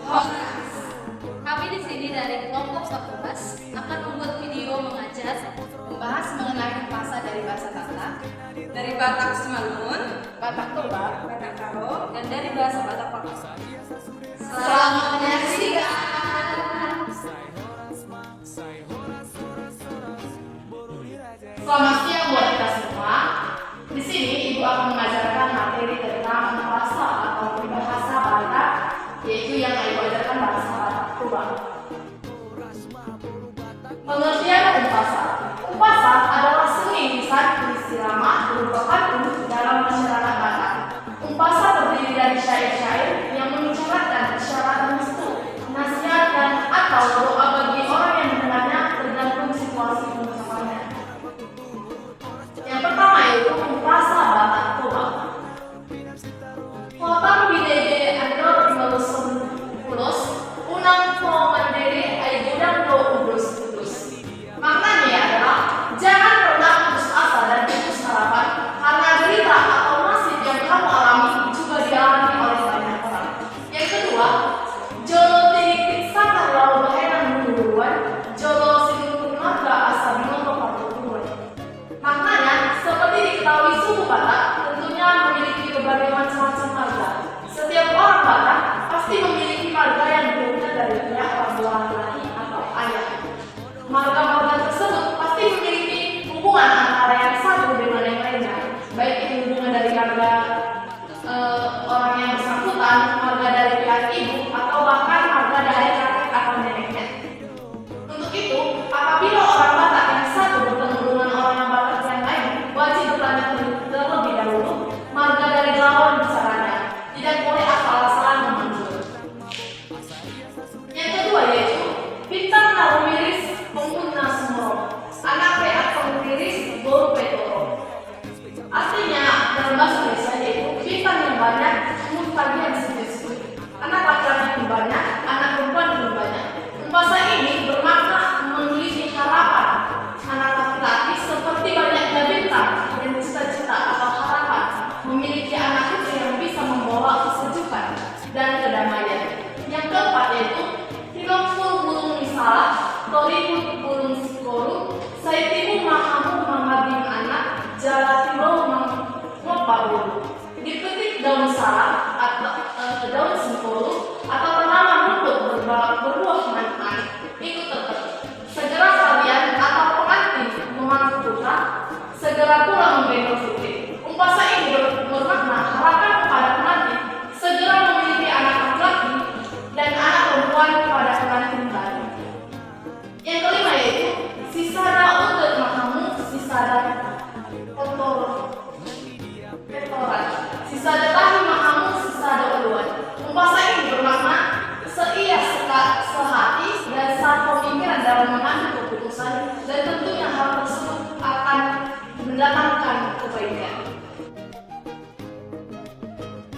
Horas. Kami di sini dari kelompok Fakultas akan membuat video mengajar Membahas mengenai bahasa dari bahasa Tatak, Dari Batak Simalungun, Batak Toba. Batak Karo, dan dari bahasa Batak Pakusa. Selamat menyaksikan. Selamat siang buat kita semua. Di sini Ibu akan mengajarkan materi tentang bahasa atau bahasa Batak, yaitu yang Ibu ajarkan bahasa Batak Toba. Pengertian umpasa. Umpasa adalah seni lisan irama berupa pantun dalam masyarakat Batak. Umpasa terdiri dari syair-syair yang mengisyaratkan isyarat restu, nasihat dan atau doa bagi orang yang mendengarnya tergantung situasi pengucapannya. Yang pertama yaitu umpasa Batak Toba. Kota bidede andor imalus pulos, unang po mandiri ay gudang do udus. Maknanya adalah jangan pernah putus asa dan putus harapan karena derita atau nasib yang kamu alami juga dialami oleh banyak orang. Yang kedua, jolo tirik sakar lau bahenan menuluan, jolo sinutun marga asa binoto patutuan. Maknanya, seperti diketahui suku Batak tentunya memiliki berbagai macam-macam marga. Setiap orang Batak pasti memiliki marga yang berbeda dari pihak orang tua laki atau ayah. Marga-marga tersebut pasti memiliki hubungan antara yang satu dengan yang lainnya, baik itu hubungan dari marga orang yang bersangkutan, marga dari pihak ibu, atau bahkan marga dari kakek atau neneknya. Untuk itu, apabila orang Batak yang satu bertemu dengan orang yang Batak yang lain, wajib bertanya terlebih dahulu marga dari lawan bicaranya. Tidak boleh asal-asalan memanggil. Yang kedua yaitu bintang narumiris pengguna semua anak reak pengiris bolu petoro. Artinya dalam bahasa Indonesia yaitu bintang yang banyak, mutasi yang sedikit. Anak laki-laki pun banyak, anak perempuan pun banyak. Bahasa ini bermakna memiliki harapan. Anak laki-laki seperti banyaknya bintang dan cita-cita atau harapan memiliki anak kecil yang bisa membawa kesejukan dan kedamaian. Yang keempat yaitu Tinokul burung misalah, torikut burung sikoru, saitimu mahamu mamadin anak, jalatimo mengopabulu. Dipetik daun salah atau daun sikoru atau tanaman rumput berbuah manis, ikut tetap. Segera kalian atau pengantin memangku putra, segera pula menggendong putri. Umpasa ini bermakna harapan kepada pengantin segera memiliki anak laki-laki dan anak perempuan kepada pengantin baru. Yang kelima yaitu sisada untuk makamu, sisada petoran, sisada tahi makamu, sisada uluan. Umpasa ini bermakna seia sehati dan pemikiran dalam mengambil keputusan, dan tentunya hal tersebut akan mendatangkan kebaikan.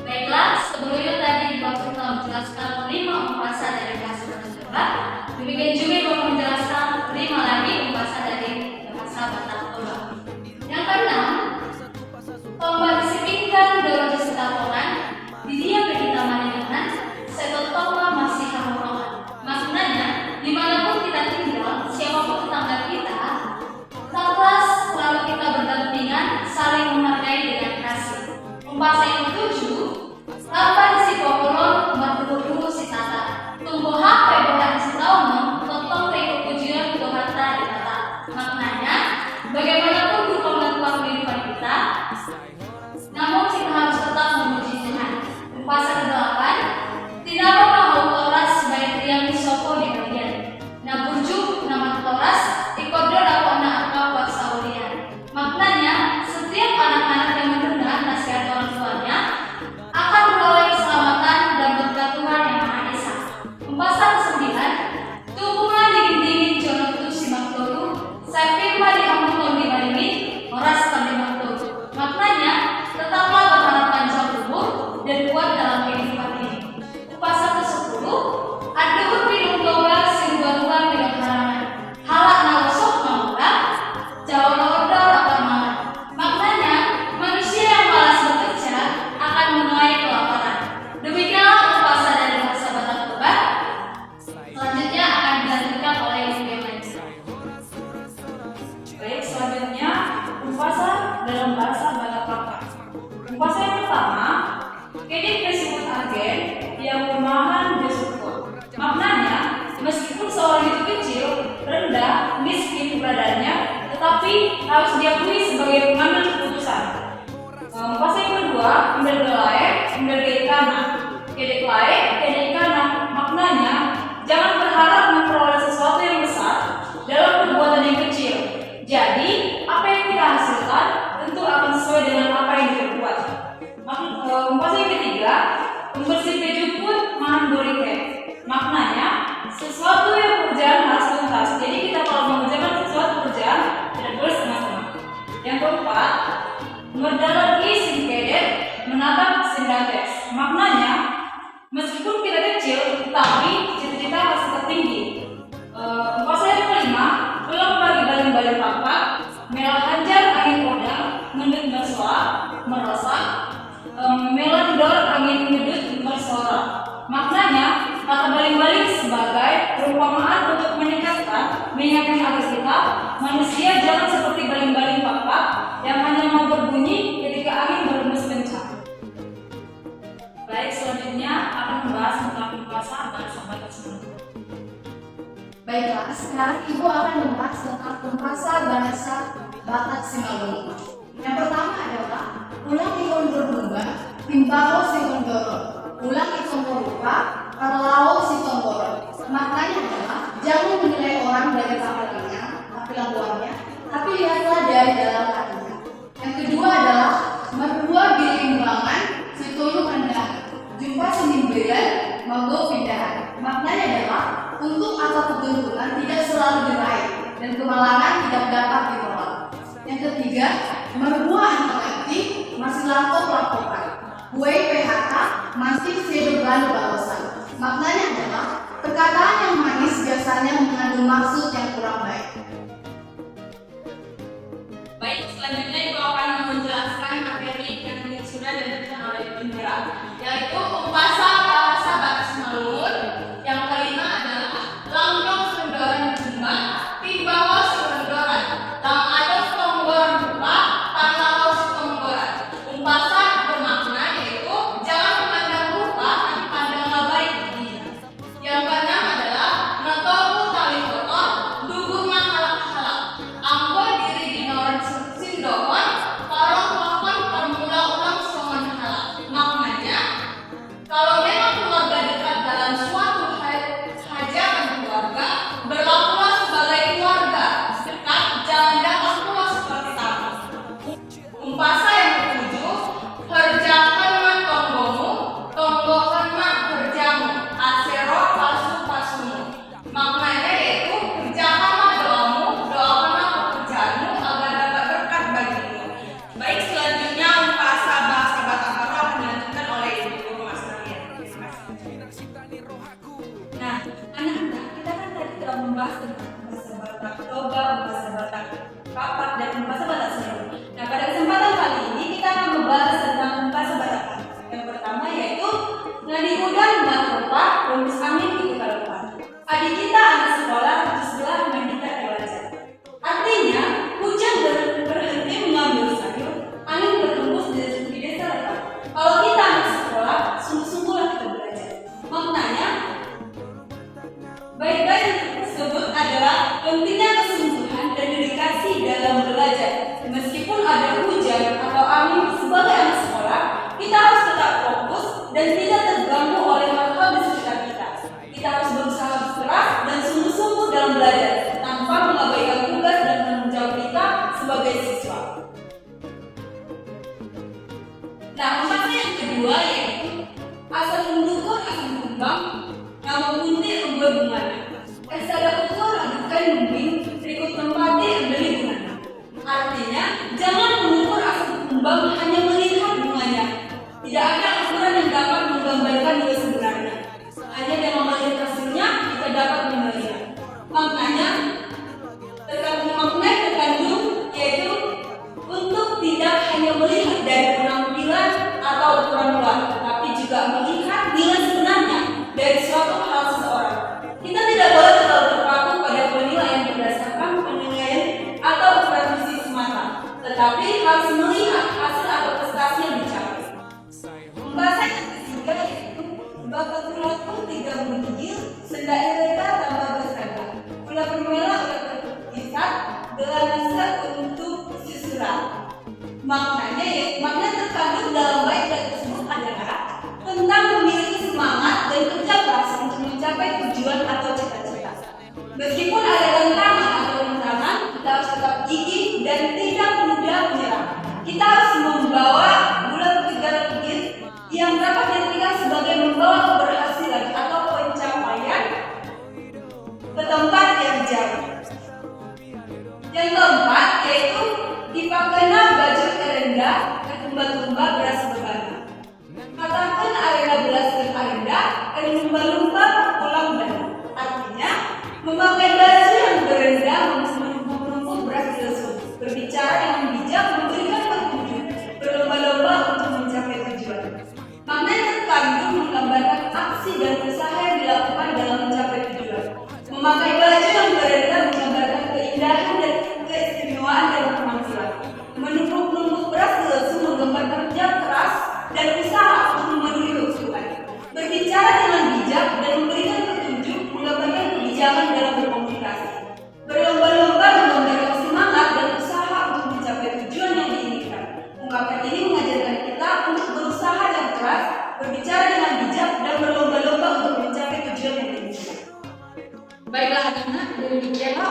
Baiklah, sebelum itu tadi Bapak telah menjelaskan 5 umpasa dari bahasa Batak Toba. Demikian juga Bapak menjelaskan 5 lagi umpasa dari bahasa Batak Toba. Yang keenam, tombak disipingkan dalam kesetaponan, di dia kita manengan, setotonglah masih kamurohan. Maknanya, dimanapun kita tinggal, siapa mendergai karena. Kedekelae, karena maknanya jangan berharap memperoleh sesuatu yang besar dalam perbuatan yang kecil. Jadi, apa yang kita hasilkan tentu akan sesuai dengan apa yang kita buat. Umpasa yang ketiga, pembersih baju pun mahan borike. Maknanya, sesuatu yang pekerjaan harus tuntas. Jadi kita kalau mengerjakan sesuatu pekerjaan tidak boleh setengah-setengah. Yang keempat, merdalagi singkedet menatap sindates. Maknanya, meskipun kita kecil, tapi cita-cita harus tetap tinggi. Umpasa yang kelima, belum bagi baling-baling papak, melah hajar angin kodang, mendut bersuara, merosak, melah dor angin mendut bersuara. Maknanya, kata baling-baling sebagai perumpamaan untuk mengingatkan agar kita manusia jangan seperti baling-baling papak yang hanya mau berbunyi ketika angin berhembus kencang. Baik, selanjutnya akan membahas tentang umpasa bahasa Batak Semarang. Baiklah, sekarang Ibu akan membahas tentang umpasa bahasa Batak Simalungun. Yang pertama adalah ulang ikon berbunga, timbalo sikon dorong. Ulang ikon berupa, kalau sikon dorong. Maknanya adalah jangan menilai orang dari tampilannya, tapi lihatlah dari dalam hatinya. Yang kedua adalah berdua bilimbangan, situlu rendah. Jumpa senimberan, manggo pindahan. Maknanya adalah untuk atau keberuntungan tidak selalu diraih dan kemalangan tidak dapat ditolak. Yang ketiga, berdua intelektif masih lampau-lampokan. Kue PHK masih sebeban balasan. Maknanya adalah perkataan yang manis biasanya mengandung maksud yang kurang baik. Baik, selanjutnya Ibu akan menjelaskan materi yang sudah diberikan oleh Indra, Yaitu umpasa bahasa Batak Simalungun. Yang kelima adalah langdong sendoran jumba, timbawa sendoran, lang ados tonggoran buka, tanlaos tonggoran. Umpasa bermakna yaitu jangan memandang rupa, tapi pandanglah baik dirinya. Yang keenam adalah netobu tali kotor, dugurna halak-halak. Anggo diri dinoran sindowan, parong lakon permula ulang songon halak. Maknanya, kalau memang keluarga dekat dalam suatu hajatan keluarga, berlakulah sebagai keluarga dekat, jangan datang pula seperti tamu. Umpasa yang ketujuh, kerjakan mak tonggomu, tonggokan mak kerjamu, asero pasu pasumu. Maknanya yaitu kerjakanlah doamu, doakanlah pekerjaanmu agar dapat berkat bagimu. Baik, selanjutnya umpasa bahasa Batak Baru akan dilanjutkan oleh Ibu Guru Mas Narian. Terima kasih. Nah, anak-anak, kita kan tadi telah membahas tentang bahasa Batak Toba, bahasa Batak Kapak, dan bahasa Batak Semarang. Nah, pada kesempatan kali ini kita akan membahas tentang bahasa Batak. Yang pertama yaitu ngadi udang dan rupa, rumus angin itu kalupa. Adik kita anak sekolah di sebelah mandika belajar. Artinya, hujan berhenti mengambil sayur, angin berhembus di desa lepas. Kalau kita anak sekolah, sungguh-sungguhlah kita belajar. Maknanya, baik-baik tersebut adalah pentingnya kesungguhan dan dedikasi dalam belajar. Meskipun ada hujan atau angin sebagai anak sekolah, kita harus tetap fokus dan tidak terganggu oleh hal-hal di sekitar kita. Kita harus berusaha keras dan sungguh-sungguh dalam belajar tanpa mengabaikan tugas dan tanggung jawab kita sebagai siswa. Nah, umpasa yang kedua yaitu asal mendukung asal kembang, nama punti embel bungana. Esada ukur adukan membing, berikut tempati embeli bungana. Artinya, jangan mengukur asal kembang hanya melihat bunganya. Tidak ada ukuran yang dapat menggambarkan nilai sebenarnya. Hanya dengan melihat hasilnya, kita dapat menilainya. Maknanya, terkandung makna terkandung yaitu untuk tidak hanya melihat dari penampilan atau ukuran luar, tapi juga melihat nilai sebenarnya dari suatu hal seseorang. Kita tidak boleh terlalu terpaku pada penilaian berdasarkan penilaian atau ukuran fisik semata, tetapi harus melihat hasil atau prestasi yang dicapai. Pembahasan yang ketiga yaitu bakat pelaku tiga menggigil, senda ireka tambah bersaga. Pula permela oleh terpisah, gelanasa untuk susuran. Maknanya terkandung dalam bait dan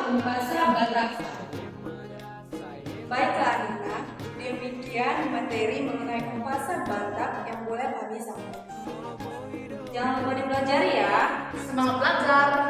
Umpasa Batak. Baiklah anak-anak, demikian materi mengenai Umpasa Batak yang boleh kami sampaikan. Jangan lupa dipelajari ya. Semangat belajar!